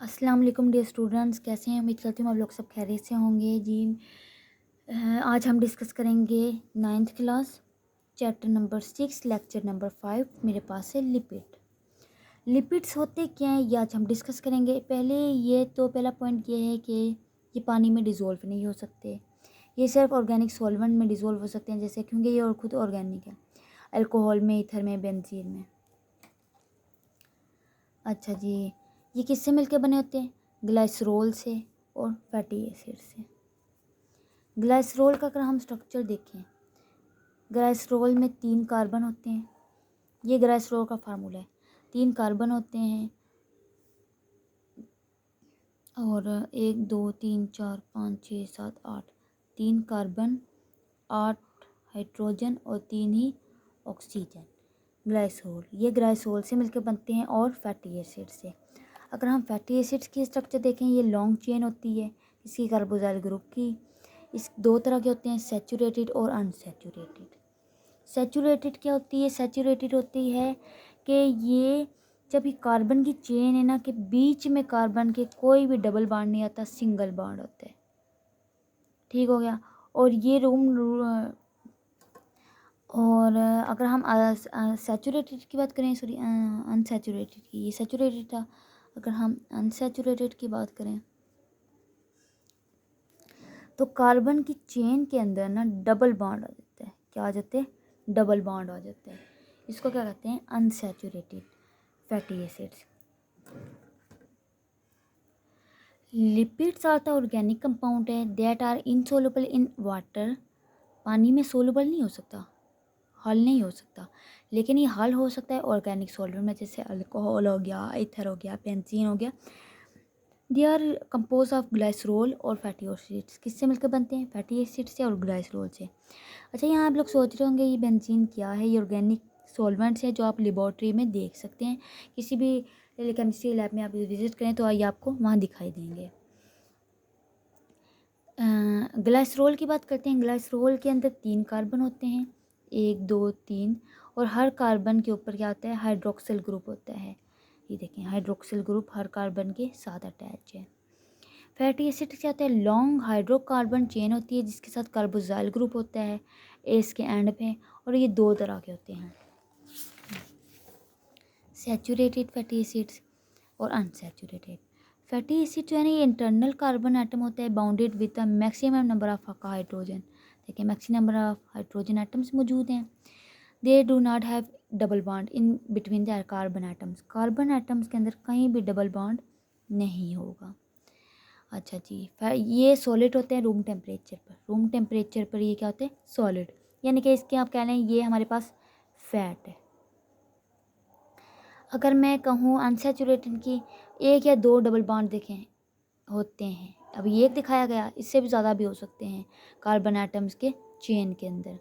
अस्सलाम वालेकुम dear students, कैसे हैं? उम्मीद करती हूँ आप लोग सब खैरियत से होंगे जी। आज हम डिस्कस करेंगे 9th class chapter number 6 lecture number 5। मेरे पास है लिपिड। लिपिड्स होते क्या हैं ये आज हम डिस्कस करेंगे। पहला पॉइंट ये है कि ये पानी में डिज़ोल्व नहीं हो सकते। ये सिर्फ ऑर्गेनिक सॉल्वेंट में डिज़ोल्व हो सकते हैं, जैसे क्योंकि ये और खुद ऑर्गेनिक है, अल्कोहल में, ईथर में, बेंजीन में। अच्छा जी, ये किससे मिलकर बने होते हैं? ग्लाइसरोल से और फैटी एसिड से। ग्लाइसरोल का अगर हम स्ट्रक्चर देखें, ग्लाइसरोल में 3 कार्बन होते हैं। ये ग्लाइसरोल का फार्मूला है। 3 कार्बन होते हैं और 1 2 3 4 5 6 7 8, 3 कार्बन, 8 हाइड्रोजन और 3 ही ऑक्सीजन। ग्लाइसरोल, ये ग्लाइसरोल से मिलकर बनते हैं और फैटी एसिड से। अगर हम फैटी एसिड्स की स्ट्रक्चर देखें, ये लॉन्ग चेन होती है इसकी कार्बोजाइल ग्रुप की। इस 2 तरह के होते हैं, सैचुरेटेड और अनसैचुरेटेड। सैचुरेटेड क्या होती है? सैचुरेटेड होती है कि ये जब ये कार्बन की चेन है ना, कि बीच में कार्बन के कोई भी डबल बॉन्ड नहीं आता, सिंगल बॉन्ड होता है। ठीक हो गया। और ये अगर हम सैचुरेटेड की बात करें, सॉरी अनसैचुरेटेड की, ये सैचुरेटेड था। अगर हम अनसैचुरेटेड की बात करें तो कार्बन की चेन के अंदर ना डबल बॉन्ड आ जाता है। क्या आ जाते हैं? डबल बॉन्ड आ जाता है। इसको क्या कहते हैं? Unsaturated fatty acids. Lipids are the organic compound है that are insoluble in water. पानी में सोल्युबल नहीं हो सकता, हल नहीं हो सकता, लेकिन ये हल हो सकता है ऑर्गेनिक सॉल्वेंट में, जैसे अल्कोहल हो गया, ईथर हो गया, बेंजीन हो गया। They are compose of glycerol और फैटी एसिड्स। किससे मिलकर बनते हैं? फैटी एसिड से और ग्लाइसरोल से। अच्छा, यहाँ आप लोग सोच रहे होंगे ये बेंजीन क्या है? ये ऑर्गेनिक सॉल्वेंट्स है जो आप लेबॉर्ट्री में देख सकते हैं। किसी भी केमिस्ट्री लैब में आप विजिट करें तो ये आपको वहाँ दिखाई देंगे। ग्लाइसरोल की बात करते हैं। ग्लाइसरोल के अंदर 3 कार्बन होते हैं, 1 2 3, और हर कार्बन के ऊपर क्या होता है? हाइड्रोक्सिल ग्रुप होता है। ये देखें, हाइड्रोक्सिल ग्रुप हर कार्बन के साथ अटैच है। फैटी एसिड क्या होता है? लॉन्ग हाइड्रोकार्बन चेन होती है जिसके साथ कार्बोजाइल ग्रुप होता है एस के एंड पे, और ये 2 तरह के होते हैं, सैचुरेटेड फैटी एसिड्स और अनसैचुरेटेड। फैटी एसिड जो है ना, ये इंटरनल कार्बन एटम होता है bounded with the maximum number of hydrogen. देखिए, maximum number of hydrogen atoms मौजूद हैं। They do not have double bond in between the carbon atoms. Carbon atoms के अंदर कहीं भी डबल बॉन्ड नहीं होगा। अच्छा जी, ये सॉलिड होते हैं रूम टेम्परेचर पर। रूम टेम्परेचर पर ये क्या होते हैं? सॉलिड, यानी कि इसके आप कह लें ये हमारे पास फैट है। अगर मैं कहूँ अनसैचुरेटेड की, 1 या 2 डबल बॉन्ड देखें होते हैं। अभी 1 दिखाया गया, इससे भी ज़्यादा भी हो सकते हैं कार्बन एटम्स के चेन के अंदर।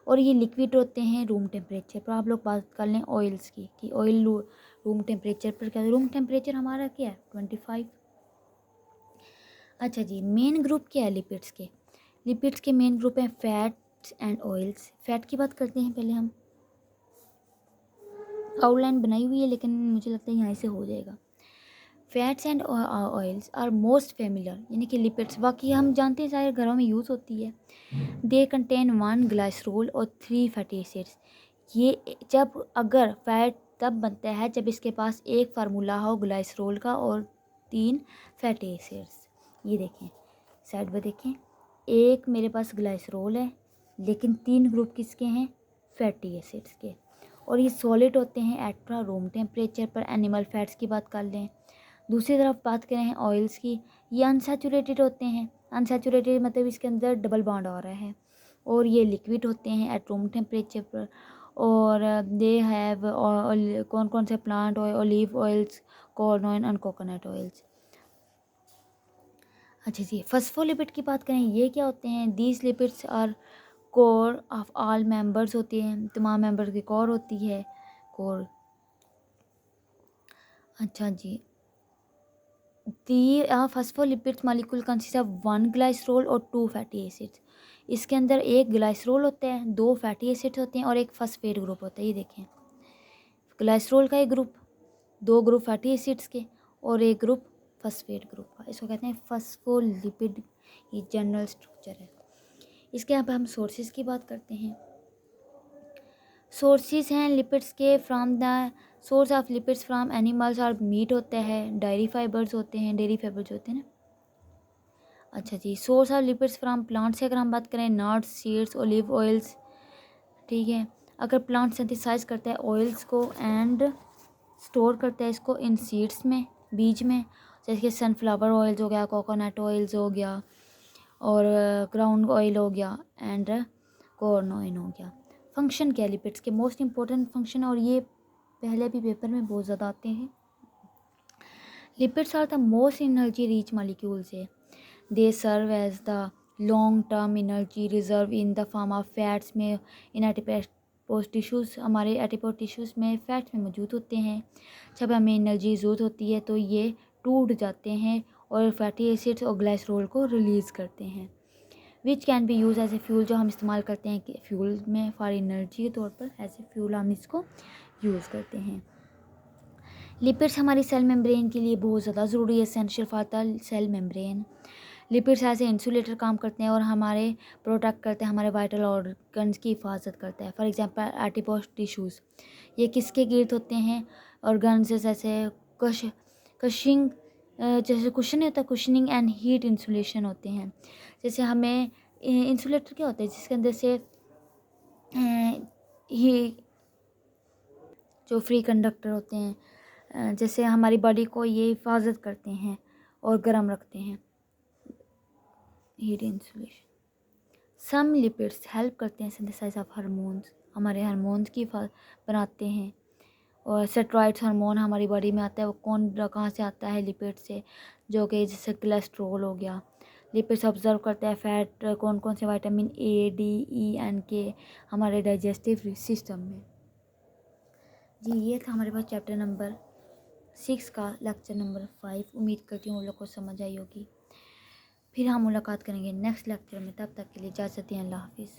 और ये लिक्विड होते हैं रूम टेम्परेचर पर। आप लोग बात कर लें ऑयल्स की, कि ऑयल रूम टेम्परेचर पर क्या? रूम टेम्परेचर हमारा क्या है? 25। अच्छा जी, मेन ग्रुप क्या है लिपिड्स के? लिपिड्स के मेन ग्रुप हैं फैट्स एंड ऑयल्स। फैट की बात करते हैं पहले हम। आउटलाइन बनाई हुई है लेकिन मुझे लगता है यहाँ से हो जाएगा। Fats and oils are most familiar, यानी कि लिपिड्स, बाकी हम जानते हैं सारे घरों में यूज़ होती है। दे कंटेन 1 ग्लाइसरोल और 3 फैटी एसिड्स। ये जब अगर फैट तब बनता है जब इसके पास एक फार्मूला हो ग्लाइसरोल का और 3 फैटी एसिड्स। ये देखें, साइड पर देखें, एक मेरे पास ग्लाइसरोल है लेकिन 3 ग्रुप किसके हैं? फैटी एसिड्स के। और ये सॉलिड होते हैं एट रूम टेम्परेचर पर। एनिमल फैट्स की बात कर लें। दूसरी तरफ बात करें ऑयल्स की, ये अनसैचुरेटेड होते हैं। अनसैचुरेटेड मतलब इसके अंदर डबल बॉन्ड आ रहा है, और ये लिक्विड होते हैं एट रूम टेम्परेचर पर। और दे हैव कौन कौन से plant oil? Olive oils, corn oil and coconut oils. अच्छा जी, फॉस्फोलिपिड की बात करें, ये क्या होते हैं? These lipids are core of all members होते हैं, तमाम मेंबर की कोर होती है, कोर। अच्छा जी, the phospholipids molecule consist of 1 glycerol और 2 फैटी एसिड्स। इसके अंदर 1 ग्लाइसरोल होता है, 2 फैटी एसिड्स होते हैं और 1 फॉस्फेट ग्रुप होता है। ये देखें, ग्लाइसरोल का एक ग्रुप, 2 ग्रुप फैटी एसिड्स के और 1 ग्रुप फॉस्फेट ग्रुप का, इसको कहते हैं फॉस्फोलिपिड, ये जनरल स्ट्रक्चर है। इसके अब हम सोर्सेज की बात करते हैं। सोर्सेज हैं लिपिड्स के from the source of lipids from animals और मीट होता है, डेयरी फाइबर्स होते हैं, डेयरी फाइबर्स होते हैं ना। अच्छा जी, source of lipids from plant से अगर हम बात करें, नट्स, सीड्स, ओलिव ऑयल्स, ठीक है। अगर प्लांट सिंथेसाइज करता है ऑयल्स को एंड स्टोर करता है इसको इन सीड्स में, बीज में, जैसे कि सनफ्लावर ऑयल्स हो गया, कोकोनट ऑयल्स हो गया, और ग्राउंड ऑयल हो गया, एंड कॉर्न ऑयल हो गया। फंक्शन क्या है लिपिड्स के, मोस्ट इंपॉर्टेंट फंक्शन, और ये पहले भी पेपर में बहुत ज़्यादा आते हैं। Lipids are the most energy rich molecules है। They serve as the long term energy reserve in the form of fats में इन एडिपोज टिश्यूज़, हमारे एडिपोज टिश्यूज़ में फैट्स में मौजूद होते हैं। जब हमें एनर्जी ज़रूरत होती है तो ये टूट जाते हैं और फैटी एसिड्स और ग्लाइसरोल को रिलीज़ करते हैं, which can be used as a fuel, जो हम इस्तेमाल करते हैं कि फ्यूल में फॉर एनर्जी के तौर पर, एज ए फ्यूल हम इसको यूज़ करते हैं। लिपिड्स हमारी सेल मेम्ब्रेन के लिए बहुत ज़्यादा ज़रूरी है, essential for the cell membrane. Lipids ऐसे इंसुलेटर काम करते हैं और हमारे प्रोटेक्ट करते हैं, हमारे वाइटल ऑर्गन्स की हिफाजत करते हैं। फॉर एग्जांपल एडिपोज टिश्यूज़, ये किसके गिर्द होते हैं, ऑर्गन्स जैसे कशिंग, जैसे कुशन नहीं होता, कुशनिंग एंड हीट इंसुलेशन होते हैं। जैसे हमें इंसुलेटर क्या होता है, जिसके अंदर से ही जो फ्री कंडक्टर होते हैं, जैसे हमारी बॉडी को ये हिफाजत करते हैं और गर्म रखते हैं, हीट इंसुलेशन। सम लिपिड्स हेल्प करते हैं सिंथेसाइज ऑफ हार्मोन्स, हमारे हार्मोन्स की बनाते हैं। और स्टेरॉइड्स हार्मोन हमारी बॉडी में आता है, वो कहाँ से आता है, लिपिड से, जो कि जैसे कोलेस्ट्रॉल हो गया। लिपिड्स ऑब्जर्व करते हैं फैट, कौन कौन से vitamin A, D, E and के हमारे डाइजेस्टिव सिस्टम में। जी ये था हमारे पास चैप्टर नंबर 6 का लेक्चर नंबर 5। उम्मीद करती हूँ आप लोग को समझ आई होगी। फिर हम मुलाकात करेंगे नेक्स्ट लेक्चर में, तब तक के लिए इजाज़त दें, अल्लाह हाफिज़।